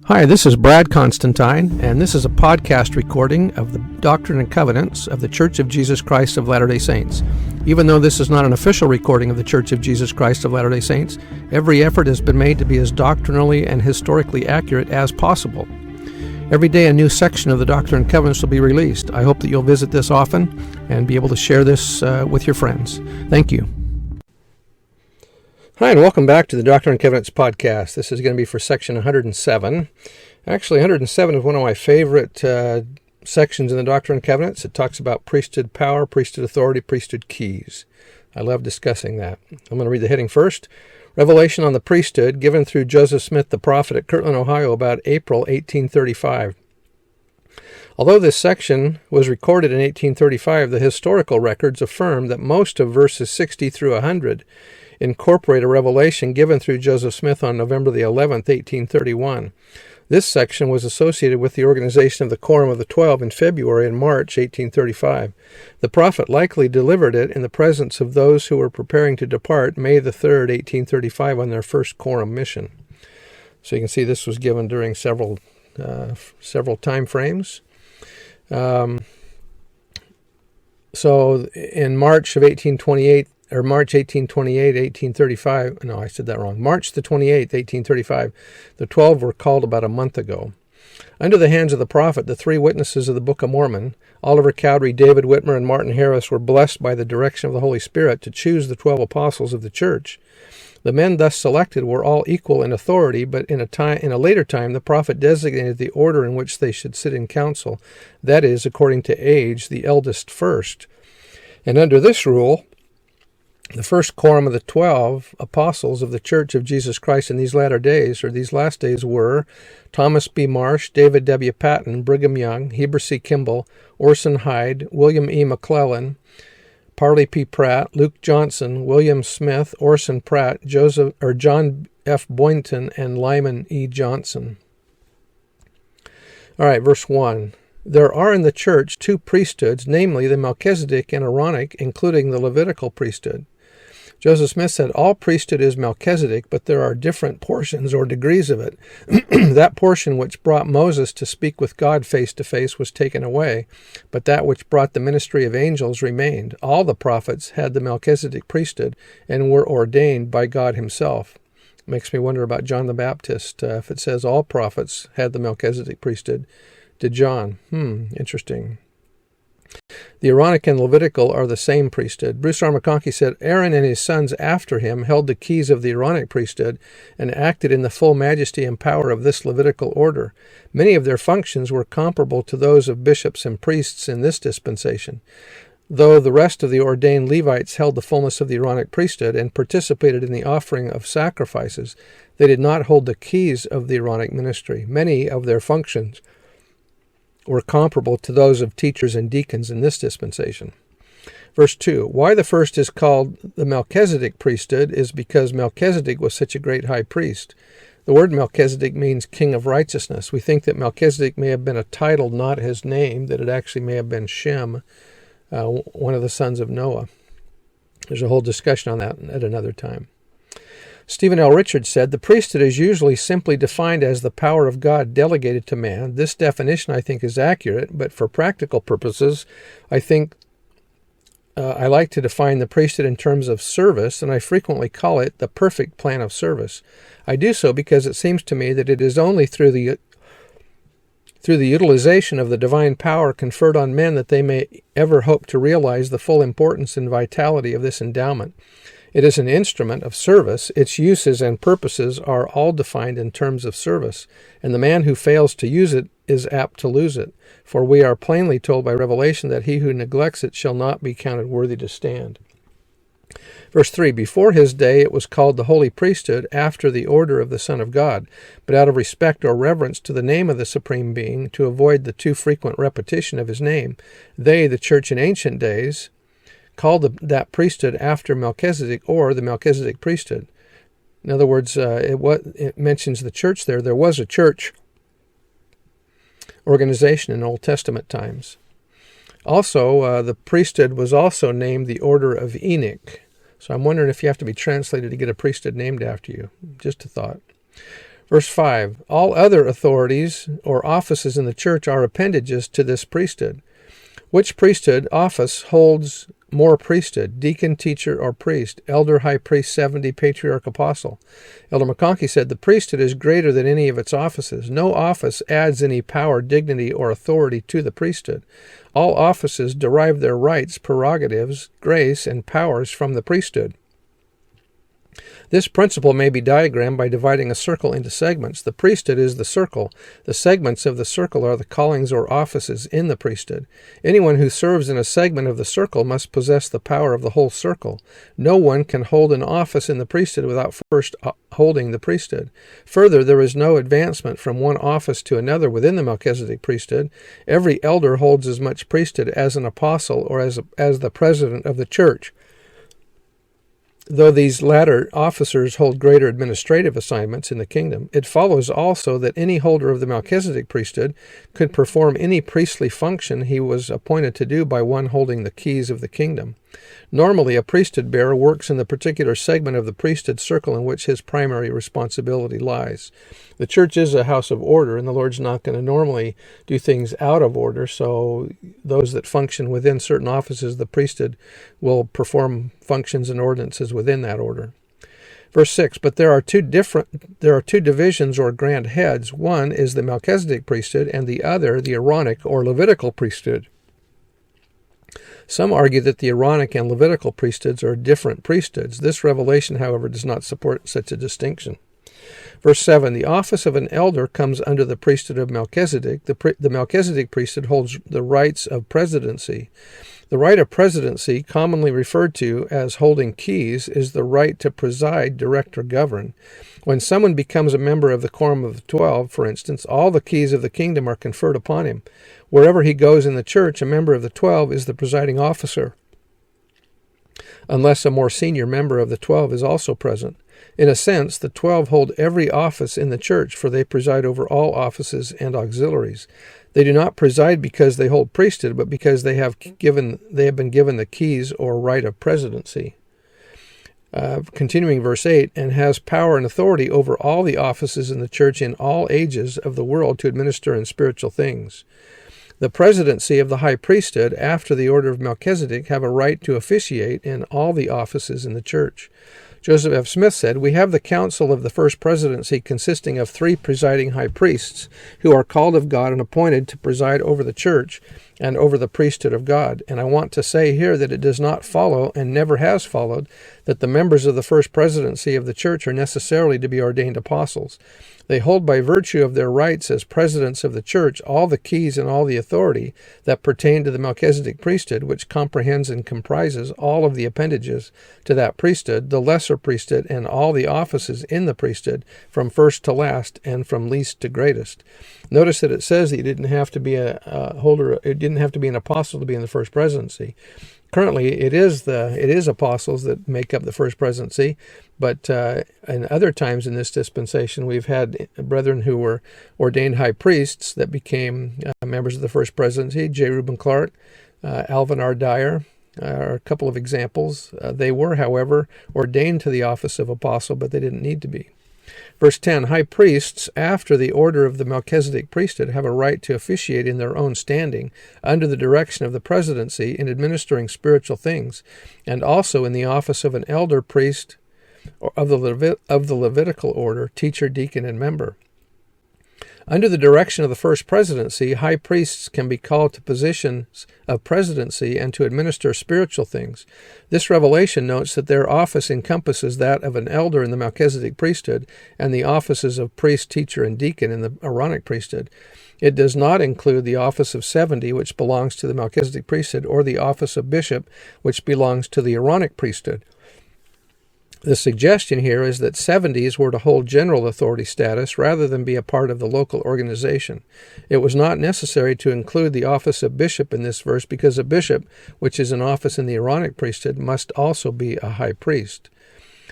Hi, this is Brad Constantine, and this is a podcast recording of the Doctrine and Covenants of the Church of Jesus Christ of Latter-day Saints. Even though this is not an official recording of the Church of Jesus Christ of Latter-day Saints, every effort has been made to be as doctrinally and historically accurate as possible. Every day a new section of the Doctrine and Covenants will be released. I hope that you'll visit this often and be able to share this with your friends. Thank you. Hi, and welcome back to the Doctrine and Covenants podcast. This is going to be for section 107. Actually, 107 is one of my favorite sections in the Doctrine and Covenants. It talks about priesthood power, priesthood authority, priesthood keys. I love discussing that. I'm going to read the heading first. Revelation on the priesthood given through Joseph Smith the prophet at Kirtland, Ohio, about April 1835. Although this section was recorded in 1835, the historical records affirm that most of verses 60 through 100 incorporate a revelation given through Joseph Smith on November the 11th, 1831. This section was associated with the organization of the Quorum of the 12 in February and March 1835. The prophet likely delivered it in the presence of those who were preparing to depart May the 3rd, 1835 on their first Quorum mission. So you can see this was given during several time frames. So in March of 1828, or March 1828, 1835, no, I said that wrong. March the 28th, 1835, the 12 were called about a month ago. Under the hands of the prophet, the three witnesses of the Book of Mormon, Oliver Cowdery, David Whitmer, and Martin Harris, were blessed by the direction of the Holy Spirit to choose the 12 apostles of the church. The men thus selected were all equal in authority, but in a later time, the prophet designated the order in which they should sit in council, that is, according to age, the eldest first. And under this rule, the first quorum of the 12 apostles of the Church of Jesus Christ in these latter days, or these last days, were Thomas B. Marsh, David W. Patton, Brigham Young, Heber C. Kimball, Orson Hyde, William E. McClellan, Parley P. Pratt, Luke Johnson, William Smith, Orson Pratt, John F. Boynton, and Lyman E. Johnson. All right, verse 1. There are in the church two priesthoods, namely the Melchizedek and Aaronic, including the Levitical priesthood. Joseph Smith said, all priesthood is Melchizedek, but there are different portions or degrees of it. That portion which brought Moses to speak with God face to face was taken away, but that which brought the ministry of angels remained. All the prophets had the Melchizedek priesthood and were ordained by God himself. Makes me wonder about John the Baptist. If it says all prophets had the Melchizedek priesthood, did John? Interesting. The Aaronic and Levitical are the same priesthood. Bruce R. McConkie said, Aaron and his sons after him held the keys of the Aaronic priesthood and acted in the full majesty and power of this Levitical order. Many of their functions were comparable to those of bishops and priests in this dispensation. Though the rest of the ordained Levites held the fullness of the Aaronic priesthood and participated in the offering of sacrifices, they did not hold the keys of the Aaronic ministry. Many of their functions were comparable to those of teachers and deacons in this dispensation. Verse 2, why the first is called the Melchizedek priesthood is because Melchizedek was such a great high priest. The word Melchizedek means king of righteousness. We think that Melchizedek may have been a title, not his name, that it actually may have been Shem, one of the sons of Noah. There's a whole discussion on that at another time. Stephen L. Richards said, the priesthood is usually simply defined as the power of God delegated to man. This definition, I think, is accurate, but for practical purposes, I think I like to define the priesthood in terms of service, and I frequently call it the perfect plan of service. I do so because it seems to me that it is only through the utilization of the divine power conferred on men that they may ever hope to realize the full importance and vitality of this endowment. It is an instrument of service. Its uses and purposes are all defined in terms of service, and the man who fails to use it is apt to lose it. For we are plainly told by Revelation that he who neglects it shall not be counted worthy to stand. Verse 3, before his day it was called the Holy Priesthood after the order of the Son of God, but out of respect or reverence to the name of the Supreme Being, to avoid the too frequent repetition of his name, they, the church in ancient days, called that priesthood after Melchizedek, or the Melchizedek priesthood. In other words, it mentions the church there. There was a church organization in Old Testament times. Also, the priesthood was also named the Order of Enoch. So I'm wondering if you have to be translated to get a priesthood named after you. Just a thought. Verse 5, all other authorities or offices in the church are appendages to this priesthood. Which priesthood office holds more priesthood? Deacon, teacher, or priest? Elder, high priest, 70, patriarch, apostle. Elder McConkie said, the priesthood is greater than any of its offices. No office adds any power, dignity, or authority to the priesthood. All offices derive their rights, prerogatives, grace, and powers from the priesthood. This principle may be diagrammed by dividing a circle into segments. The priesthood is the circle. The segments of the circle are the callings or offices in the priesthood. Anyone who serves in a segment of the circle must possess the power of the whole circle. No one can hold an office in the priesthood without first holding the priesthood. Further, there is no advancement from one office to another within the Melchizedek priesthood. Every elder holds as much priesthood as an apostle or as the president of the church. Though these latter officers hold greater administrative assignments in the kingdom, it follows also that any holder of the Melchizedek priesthood could perform any priestly function he was appointed to do by one holding the keys of the kingdom. Normally, a priesthood bearer works in the particular segment of the priesthood circle in which his primary responsibility lies. The church is a house of order, and the Lord's not going to normally do things out of order, so those that function within certain offices, the priesthood will perform functions and ordinances within that order. Verse 6, but there are two divisions or grand heads. One is the Melchizedek priesthood, and the other the Aaronic or Levitical priesthood. Some argue that the Aaronic and Levitical priesthoods are different priesthoods. This revelation, however, does not support such a distinction. Verse 7, the office of an elder comes under the priesthood of Melchizedek. The Melchizedek priesthood holds the rights of presidency. The right of presidency, commonly referred to as holding keys, is the right to preside, direct, or govern. When someone becomes a member of the Quorum of the 12, for instance, all the keys of the kingdom are conferred upon him. Wherever he goes in the church, a member of the 12 is the presiding officer, unless a more senior member of the 12 is also present. In a sense, the 12 hold every office in the church, for they preside over all offices and auxiliaries. They do not preside because they hold priesthood, but because they have been given the keys or right of presidency. Continuing verse 8, and has power and authority over all the offices in the church in all ages of the world to administer in spiritual things. The presidency of the high priesthood, after the order of Melchizedek, have a right to officiate in all the offices in the church. Joseph F. Smith said, we have the council of the first presidency consisting of 3 presiding high priests who are called of God and appointed to preside over the church and over the priesthood of God. And I want to say here that it does not follow, and never has followed, that the members of the first presidency of the church are necessarily to be ordained apostles. They hold by virtue of their rights as presidents of the church all the keys and all the authority that pertain to the Melchizedek priesthood, which comprehends and comprises all of the appendages to that priesthood, the lesser priesthood, and all the offices in the priesthood, from first to last and from least to greatest. Notice that it says that you didn't have to be a holder, it didn't have to be an apostle to be in the first presidency. Currently, it is apostles that make up the first presidency, but in other times in this dispensation, we've had brethren who were ordained high priests that became members of the first presidency. J. Reuben Clark, Alvin R. Dyer are a couple of examples. They were, however, ordained to the office of apostle, but they didn't need to be. Verse 10, high priests, after the order of the Melchizedek priesthood, have a right to officiate in their own standing, under the direction of the presidency, in administering spiritual things, and also in the office of an elder priest of the Levitical order, teacher, deacon, and member. Under the direction of the first presidency, high priests can be called to positions of presidency and to administer spiritual things. This revelation notes that their office encompasses that of an elder in the Melchizedek priesthood and the offices of priest, teacher, and deacon in the Aaronic priesthood. It does not include the office of 70, which belongs to the Melchizedek priesthood, or the office of bishop, which belongs to the Aaronic priesthood. The suggestion here is that 70s were to hold general authority status rather than be a part of the local organization. It was not necessary to include the office of bishop in this verse because a bishop, which is an office in the Aaronic priesthood, must also be a high priest.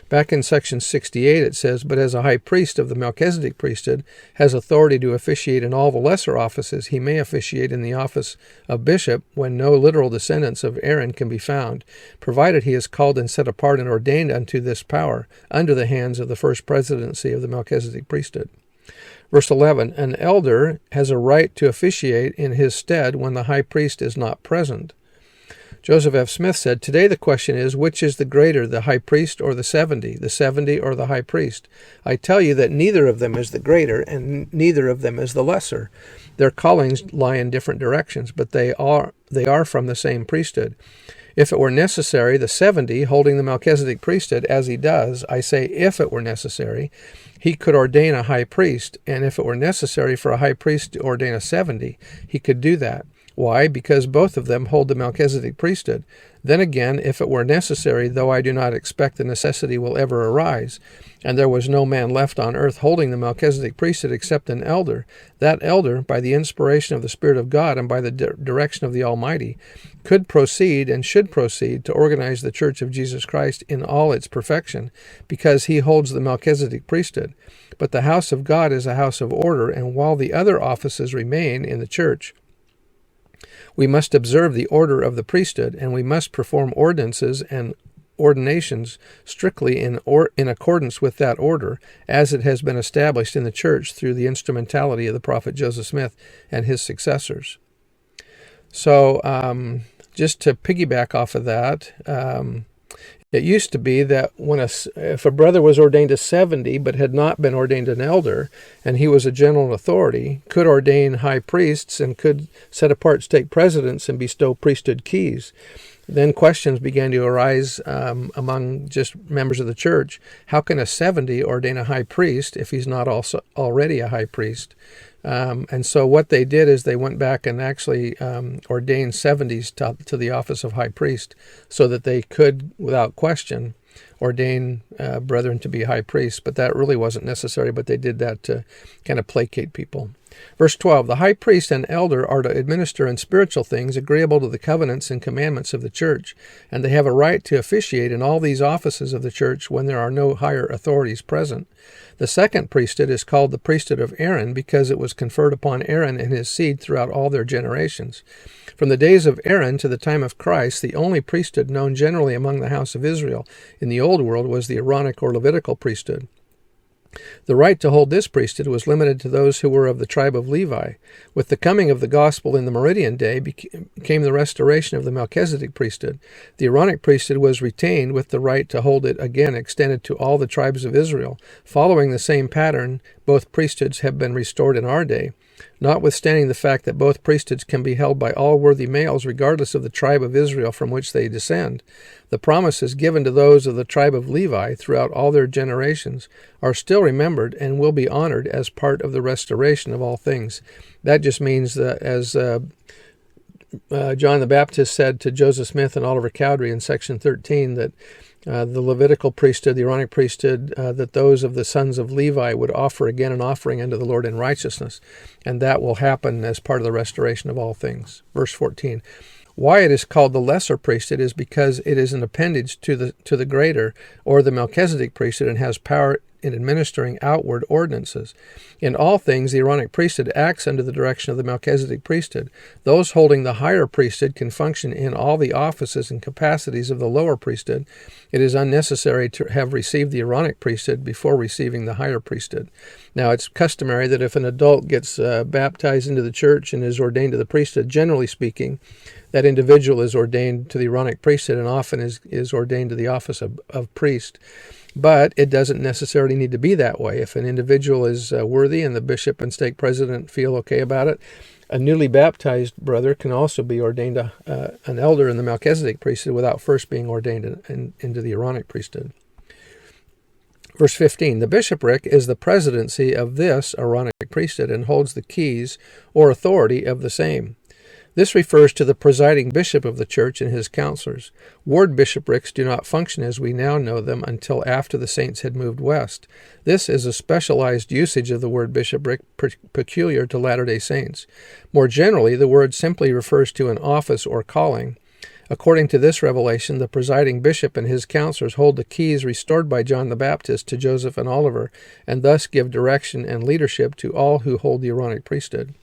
Back in section 68 it says, but as a high priest of the Melchizedek priesthood has authority to officiate in all the lesser offices, he may officiate in the office of bishop when no literal descendants of Aaron can be found, provided he is called and set apart and ordained unto this power under the hands of the first presidency of the Melchizedek priesthood. Verse 11, an elder has a right to officiate in his stead when the high priest is not present. Joseph F. Smith said, today the question is, which is the greater, the high priest or the 70 or the high priest? I tell you that neither of them is the greater, and neither of them is the lesser. Their callings lie in different directions, but they are from the same priesthood. If it were necessary, the 70, holding the Melchizedek priesthood, as he does, I say if it were necessary, he could ordain a high priest, and if it were necessary for a high priest to ordain a 70, he could do that. Why? Because both of them hold the Melchizedek priesthood. Then again, if it were necessary, though I do not expect the necessity will ever arise, and there was no man left on earth holding the Melchizedek priesthood except an elder, that elder, by the inspiration of the Spirit of God and by the direction of the Almighty, could proceed and should proceed to organize the Church of Jesus Christ in all its perfection, because he holds the Melchizedek priesthood. But the house of God is a house of order, and while the other offices remain in the church, we must observe the order of the priesthood, and we must perform ordinances and ordinations strictly in accordance with that order, as it has been established in the church through the instrumentality of the prophet Joseph Smith and his successors. So, just to piggyback off of that, it used to be that if a brother was ordained a 70 but had not been ordained an elder, and he was a general authority, could ordain high priests and could set apart stake presidents and bestow priesthood keys. Then questions began to arise among just members of the church. How can a 70 ordain a high priest if he's not also already a high priest? And so what they did is they went back and actually ordained 70s to the office of high priest, so that they could, without question, ordain brethren to be high priests. But that really wasn't necessary, but they did that to kind of placate people. Verse 12, the high priest and elder are to administer in spiritual things agreeable to the covenants and commandments of the church, and they have a right to officiate in all these offices of the church when there are no higher authorities present. The second priesthood is called the Priesthood of Aaron because it was conferred upon Aaron and his seed throughout all their generations. From the days of Aaron to the time of Christ, the only priesthood known generally among the house of Israel in the Old World was the Aaronic or Levitical priesthood. The right to hold this priesthood was limited to those who were of the tribe of Levi. With the coming of the gospel in the Meridian day came the restoration of the Melchizedek priesthood. The Aaronic priesthood was retained, with the right to hold it again extended to all the tribes of Israel. Following the same pattern, both priesthoods have been restored in our day. Notwithstanding the fact that both priesthoods can be held by all worthy males regardless of the tribe of Israel from which they descend, the promises given to those of the tribe of Levi throughout all their generations are still remembered and will be honored as part of the restoration of all things. That just means that, as John the Baptist said to Joseph Smith and Oliver Cowdery in section 13, that the Levitical priesthood, the Aaronic priesthood, that those of the sons of Levi would offer again an offering unto the Lord in righteousness, and that will happen as part of the restoration of all things. Verse 14. Why it is called the lesser priesthood is because it is an appendage to the greater, or the Melchizedek priesthood, and has power in administering outward ordinances. In all things, the Aaronic priesthood acts under the direction of the Melchizedek priesthood. Those holding the higher priesthood can function in all the offices and capacities of the lower priesthood. It is unnecessary to have received the Aaronic priesthood before receiving the higher priesthood. Now, it's customary that if an adult gets baptized into the church and is ordained to the priesthood, generally speaking, that individual is ordained to the Aaronic priesthood and often is ordained to the office of priest. But it doesn't necessarily need to be that way. If an individual is worthy and the bishop and stake president feel okay about it, a newly baptized brother can also be ordained an elder in the Melchizedek priesthood without first being ordained into the Aaronic priesthood. Verse 15, the bishopric is the presidency of this Aaronic priesthood and holds the keys or authority of the same. This refers to the presiding bishop of the church and his counselors. Ward bishoprics do not function as we now know them until after the saints had moved west. This is a specialized usage of the word bishopric peculiar to Latter-day Saints. More generally, the word simply refers to an office or calling. According to this revelation, the presiding bishop and his counselors hold the keys restored by John the Baptist to Joseph and Oliver, and thus give direction and leadership to all who hold the Aaronic priesthood.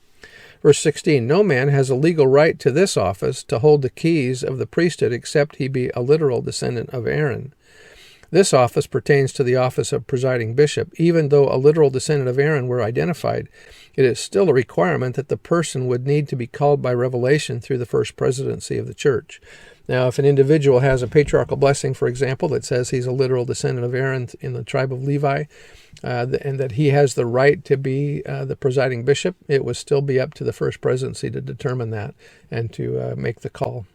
Verse 16, no man has a legal right to this office to hold the keys of the priesthood except he be a literal descendant of Aaron. This office pertains to the office of presiding bishop. Even though a literal descendant of Aaron were identified, it is still a requirement that the person would need to be called by revelation through the first presidency of the church. Now, if an individual has a patriarchal blessing, for example, that says he's a literal descendant of Aaron in the tribe of Levi, and that he has the right to be the presiding bishop, it would still be up to the first presidency to determine that and to make the call.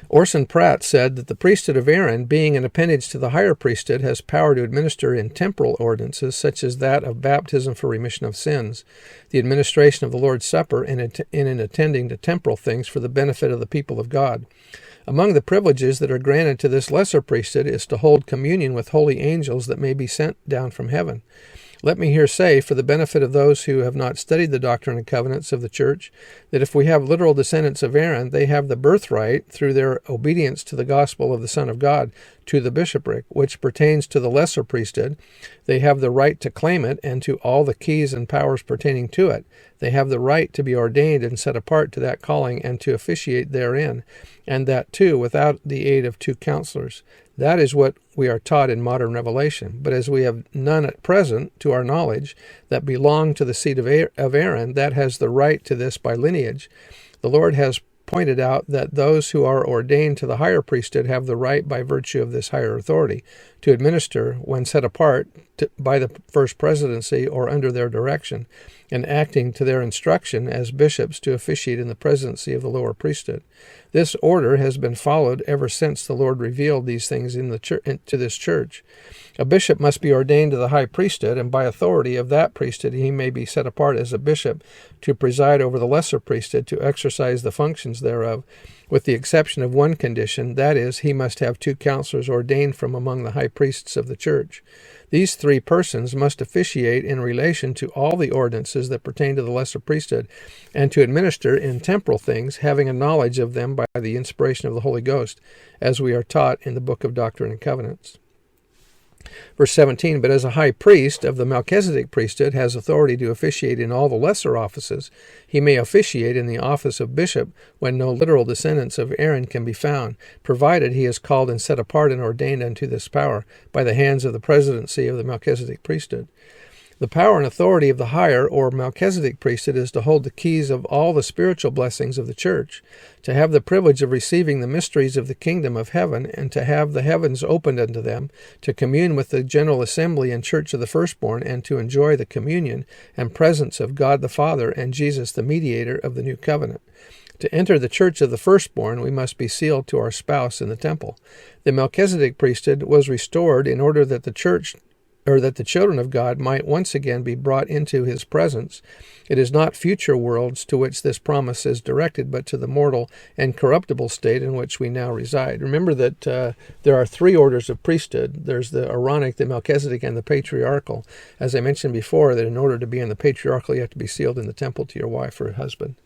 Orson Pratt said that the priesthood of Aaron, being an appendage to the higher priesthood, has power to administer in temporal ordinances such as that of baptism for remission of sins, the administration of the Lord's Supper, and in attending to temporal things for the benefit of the people of God. Among the privileges that are granted to this lesser priesthood is to hold communion with holy angels that may be sent down from heaven. Let me here say, for the benefit of those who have not studied the Doctrine and Covenants of the Church, that if we have literal descendants of Aaron, they have the birthright, through their obedience to the gospel of the Son of God, to the bishopric, which pertains to the lesser priesthood. They have the right to claim it and to all the keys and powers pertaining to it. They have the right to be ordained and set apart to that calling and to officiate therein, and that too without the aid of two counselors. That is what we are taught in modern revelation. But as we have none at present, to our knowledge, that belong to the seed of Aaron, that has the right to this by lineage, the Lord has pointed out that those who are ordained to the higher priesthood have the right by virtue of this higher authority to administer when set apart by the first presidency or under their direction, and acting to their instruction as bishops to officiate in the presidency of the lower priesthood. This order has been followed ever since the Lord revealed these things to this church. A bishop must be ordained to the high priesthood, and by authority of that priesthood he may be set apart as a bishop to preside over the lesser priesthood, to exercise the functions thereof, with the exception of one condition, that is, he must have two counselors ordained from among the high priests of the church. These three persons must officiate in relation to all the ordinances that pertain to the lesser priesthood, and to administer in temporal things, having a knowledge of them by the inspiration of the Holy Ghost, as we are taught in the Book of Doctrine and Covenants. Verse 17, but as a high priest of the Melchizedek priesthood has authority to officiate in all the lesser offices, he may officiate in the office of bishop when no literal descendants of Aaron can be found, provided he is called and set apart and ordained unto this power by the hands of the presidency of the Melchizedek priesthood. The power and authority of the higher or Melchizedek priesthood is to hold the keys of all the spiritual blessings of the church, to have the privilege of receiving the mysteries of the kingdom of heaven, and to have the heavens opened unto them, to commune with the general assembly and church of the firstborn, and to enjoy the communion and presence of God the Father and Jesus the mediator of the new covenant. To enter the church of the firstborn, we must be sealed to our spouse in the temple. The Melchizedek priesthood was restored in order that the children of God might once again be brought into his presence. It is not future worlds to which this promise is directed, but to the mortal and corruptible state in which we now reside. Remember that there are three orders of priesthood. There's the Aaronic, the Melchizedek, and the patriarchal. As I mentioned before, that in order to be in the patriarchal, you have to be sealed in the temple to your wife or husband.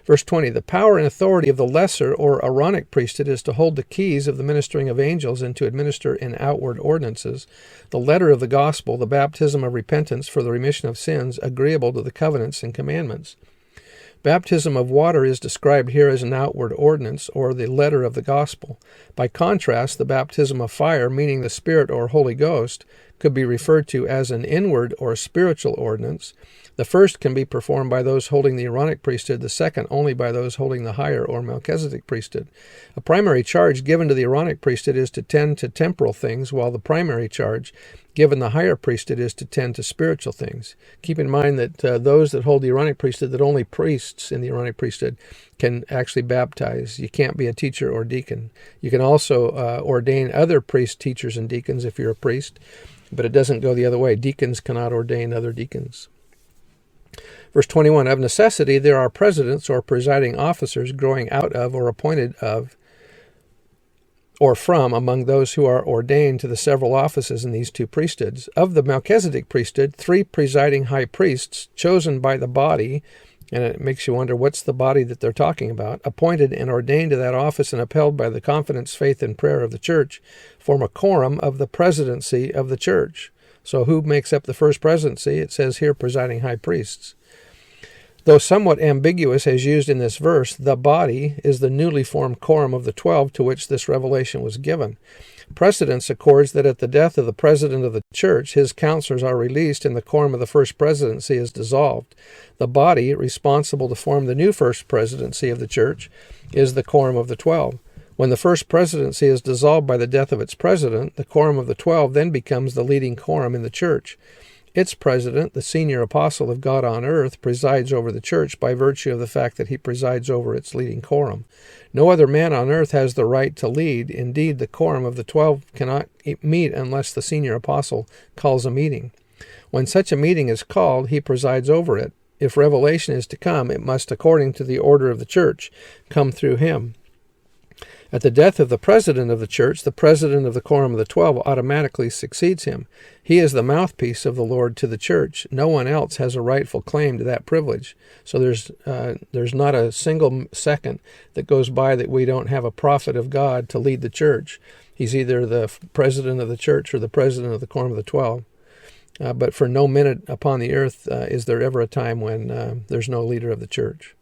Verse 20, the power and authority of the lesser or Aaronic priesthood is to hold the keys of the ministering of angels and to administer in outward ordinances the letter of the gospel, the baptism of repentance for the remission of sins, agreeable to the covenants and commandments. Baptism of water is described here as an outward ordinance, or the letter of the gospel. By contrast, the baptism of fire, meaning the Spirit or Holy Ghost, could be referred to as an inward or spiritual ordinance. The first can be performed by those holding the Aaronic priesthood, the second only by those holding the higher or Melchizedek priesthood. A primary charge given to the Aaronic priesthood is to tend to temporal things, while the primary charge given the higher priesthood is to tend to spiritual things. Keep in mind that those that hold the Aaronic priesthood, that only priests in the Aaronic priesthood can actually baptize. You can't be a teacher or deacon. You can also ordain other priests, teachers, and deacons if you're a priest, but it doesn't go the other way. Deacons cannot ordain other deacons. Verse 21, of necessity there are presidents or presiding officers growing out of or appointed of or from among those who are ordained to the several offices in these two priesthoods. Of the Melchizedek priesthood, three presiding high priests chosen by the body, and it makes you wonder what's the body that they're talking about, appointed and ordained to that office and upheld by the confidence, faith, and prayer of the church, form a quorum of the presidency of the church. So who makes up the first presidency? It says here presiding high priests. Though somewhat ambiguous as used in this verse, the body is the newly formed quorum of the 12 to which this revelation was given. Precedence accords that at the death of the president of the church, his counselors are released and the quorum of the first presidency is dissolved. The body responsible to form the new first presidency of the church is the quorum of the 12. When the first presidency is dissolved by the death of its president, the quorum of the 12 then becomes the leading quorum in the church. Its president, the senior apostle of God on earth, presides over the church by virtue of the fact that he presides over its leading quorum. No other man on earth has the right to lead. Indeed, the quorum of the 12 cannot meet unless the senior apostle calls a meeting. When such a meeting is called, he presides over it. If revelation is to come, it must, according to the order of the church, come through him. At the death of the president of the church, the president of the quorum of the 12 automatically succeeds him. He is the mouthpiece of the Lord to the church. No one else has a rightful claim to that privilege. So there's not a single second that goes by that we don't have a prophet of God to lead the church. He's either the president of the church or the president of the quorum of the 12. But for no minute upon the earth is there ever a time when there's no leader of the church.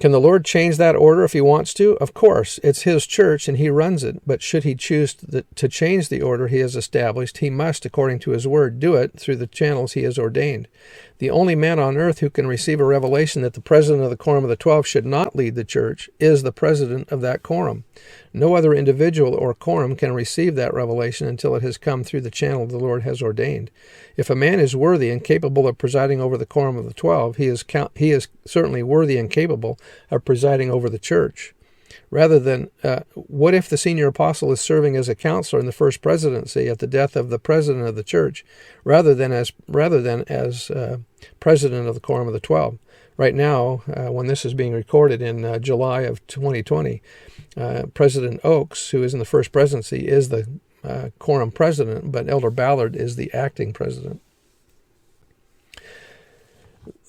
Can the Lord change that order if he wants to? Of course, it's his church and he runs it, but should he choose to change the order he has established, he must, according to his word, do it through the channels he has ordained. The only man on earth who can receive a revelation that the president of the quorum of the 12 should not lead the church is the president of that quorum. No other individual or quorum can receive that revelation until it has come through the channel the Lord has ordained. If a man is worthy and capable of presiding over the quorum of the 12, he is certainly worthy and capable of presiding over the church. Rather than, what if the senior apostle is serving as a counselor in the first presidency at the death of the president of the church, rather than as president of the quorum of the 12? Right now, when this is being recorded in July of 2020, President Oakes, who is in the first presidency, is the quorum president, but Elder Ballard is the acting president.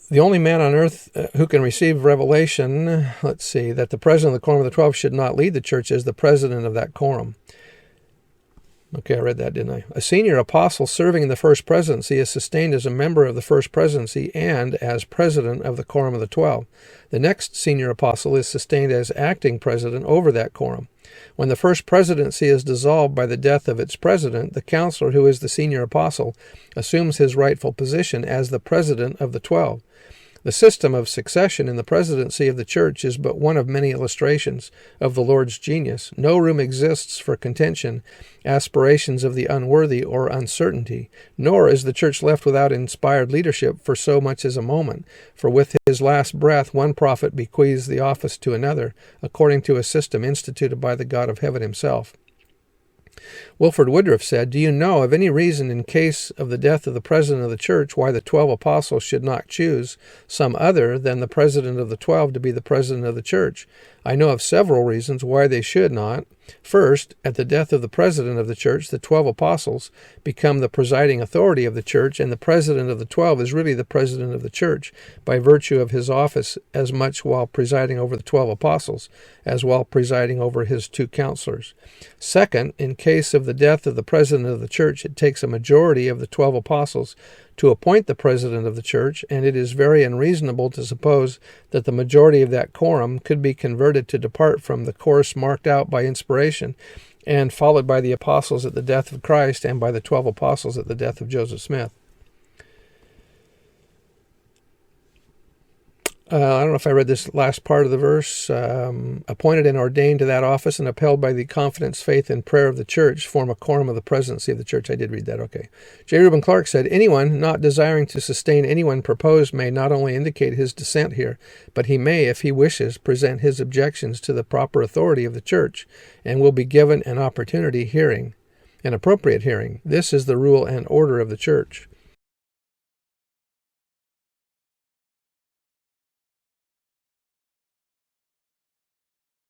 The only man on earth who can receive revelation, that the president of the quorum of the 12 should not lead the church is the president of that quorum. Okay, I read that, didn't I? A senior apostle serving in the first presidency is sustained as a member of the first presidency and as president of the quorum of the 12. The next senior apostle is sustained as acting president over that quorum. When the first presidency is dissolved by the death of its president, the counselor, who is the senior apostle, assumes his rightful position as the president of the 12. The system of succession in the presidency of the church is but one of many illustrations of the Lord's genius. No room exists for contention, aspirations of the unworthy, or uncertainty, nor is the church left without inspired leadership for so much as a moment. For with his last breath, one prophet bequeaths the office to another, according to a system instituted by the God of heaven himself. Wilford Woodruff said, "Do you know of any reason in case of the death of the president of the church why the 12 apostles should not choose some other than the president of the 12 to be the president of the church? I know of several reasons why they should not. First, at the death of the president of the church, the 12 apostles become the presiding authority of the church, and the president of the 12 is really the president of the church by virtue of his office as much while presiding over the 12 apostles as while presiding over his two counselors. Second, in case of the death of the president of the church, it takes a majority of the 12 apostles to appoint the president of the church, and it is very unreasonable to suppose that the majority of that quorum could be converted to depart from the course marked out by inspiration and followed by the apostles at the death of Christ and by the 12 apostles at the death of Joseph Smith." I don't know if I read this last part of the verse. Appointed and ordained to that office and upheld by the confidence, faith, and prayer of the church form a quorum of the presidency of the church. I did read that, okay. J. Reuben Clark said, "Anyone not desiring to sustain anyone proposed may not only indicate his dissent here, but he may, if he wishes, present his objections to the proper authority of the church, and will be given an opportunity hearing, an appropriate hearing. This is the rule and order of the church."